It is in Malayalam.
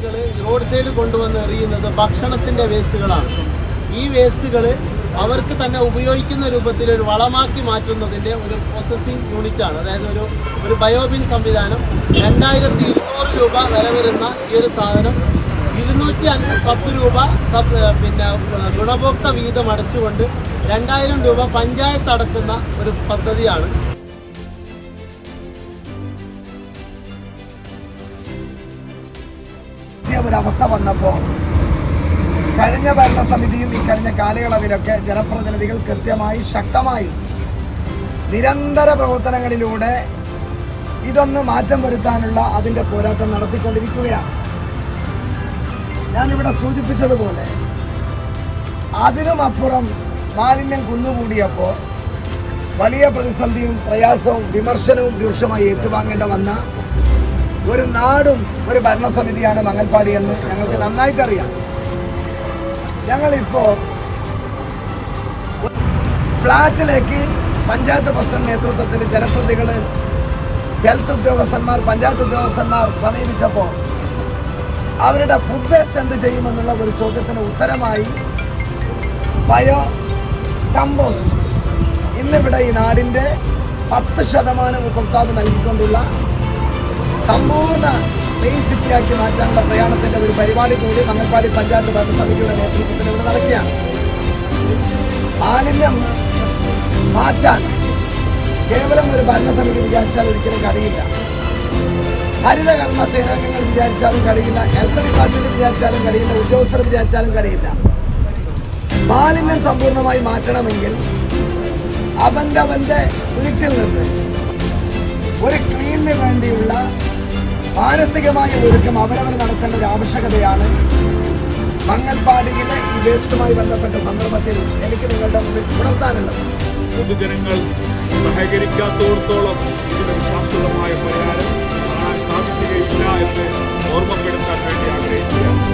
ആളുകൾ റോഡ് സൈഡ് കൊണ്ടുവന്ന് എറിയുന്നത് ഭക്ഷണത്തിൻ്റെ വേസ്റ്റുകളാണ്. ഈ വേസ്റ്റുകൾ അവർക്ക് തന്നെ ഉപയോഗിക്കുന്ന രൂപത്തിൽ ഒരു വളമാക്കി മാറ്റുന്നതിൻ്റെ ഒരു പ്രോസസ്സിംഗ് യൂണിറ്റാണ്. അതായത് ഒരു ബയോബിൻ സംവിധാനം. 2200 രൂപ വില വരുന്ന ഈ ഒരു സാധനം 210 രൂപ ഗുണഭോക്ത വീതം അടച്ചുകൊണ്ട് 2000 രൂപ പഞ്ചായത്ത് അടക്കുന്ന ഒരു പദ്ധതിയാണ്. ഒരവസ്ഥ വന്നപ്പോൾ കഴിഞ്ഞ ഭരണസമിതിയും ഈ കഴിഞ്ഞ കാലയളവിലൊക്കെ ജനപ്രതിനിധികൾ കൃത്യമായി ശക്തമായി നിരന്തര പ്രവർത്തനങ്ങളിലൂടെ ഇതൊന്ന് മാറ്റം വരുത്താനുള്ള അതിൻ്റെ പോരാട്ടം നടത്തിക്കൊണ്ടിരിക്കുകയാണ്. ഞാനിവിടെ സൂചിപ്പിച്ചതുപോലെ അതിനുമപ്പുറം മാലിന്യം കുന്നുകൂടിയപ്പോൾ വലിയ പ്രതിസന്ധിയും പ്രയാസവും വിമർശനവും രൂക്ഷമായി ഏറ്റുവാങ്ങേണ്ട വന്ന ഒരു നാടും ഒരു ഭരണസമിതിയാണ് മംഗൽപാടി എന്ന് ഞങ്ങൾക്ക് നന്നായിട്ടറിയാം. ഞങ്ങളിപ്പോൾ ഫ്ലാറ്റിലേക്ക് പഞ്ചായത്ത് പ്രസിഡന്റ് നേതൃത്വത്തിൽ ജനപ്രതിനിധികൾ, ഹെൽത്ത് ഉദ്യോഗസ്ഥന്മാർ, പഞ്ചായത്ത് ഉദ്യോഗസ്ഥന്മാർ സമീപിച്ചപ്പോൾ അവരുടെ ഫുഡ് വേസ്റ്റ് എന്ത് ചെയ്യുമെന്നുള്ള ഒരു ചോദ്യത്തിന് ഉത്തരമായി ബയോ കമ്പോസ്റ്റ് ഇന്നിവിടെ ഈ നാടിൻ്റെ 10% ഉപഭോക്താവ് നൽകിക്കൊണ്ടുള്ള സമ്പൂർണ്ണ ക്ലീൻ സിറ്റിയാക്കി മാറ്റാനുള്ള പ്രയാണത്തിൻ്റെ ഒരു പരിപാടി കൂടി മംഗൽപാടി പഞ്ചായത്ത് ഭരണസമിതിയുടെ നേതൃത്വത്തിൽ ഇവിടെ നടക്കുകയാണ്. മാലിന്യം മാറ്റാൻ കേവലം ഒരു ഭരണസമിതി വിചാരിച്ചാൽ ഒരിക്കലും കഴിയില്ല. ഹരിതകർമ്മ സേനാംഗങ്ങൾ വിചാരിച്ചാലും കഴിയില്ല, ഹെൽത്ത് ഡിപ്പാർട്ട്മെന്റ് വിചാരിച്ചാലും കഴിയില്ല, ഉദ്യോഗസ്ഥർ വിചാരിച്ചാലും കഴിയില്ല. മാലിന്യം സമ്പൂർണ്ണമായി മാറ്റണമെങ്കിൽ അവൻ്റെ വീട്ടിൽ നിന്ന് ഒരു ക്ലീനിന് വേണ്ടിയുള്ള മാനസികമായ ഒരുക്കം അവരവർ നടത്തേണ്ട ഒരു ആവശ്യകതയാണ് മംഗൽപാടിയിലെ ഈ വേസ്റ്റുമായി ബന്ധപ്പെട്ട സന്ദർഭത്തിൽ എനിക്ക് നിങ്ങളുടെ മുന്നിൽ ഉണർത്താനുള്ളത്. പൊതുജനങ്ങൾ സഹകരിക്കാത്തോടത്തോളം ഇതിന് ശാശ്വതമായ പരിഹാരം കാണാൻ സാധിക്കുകയില്ല എന്ന് ഓർമ്മപ്പെടുത്താൻ വേണ്ടി ആഗ്രഹിക്കുക.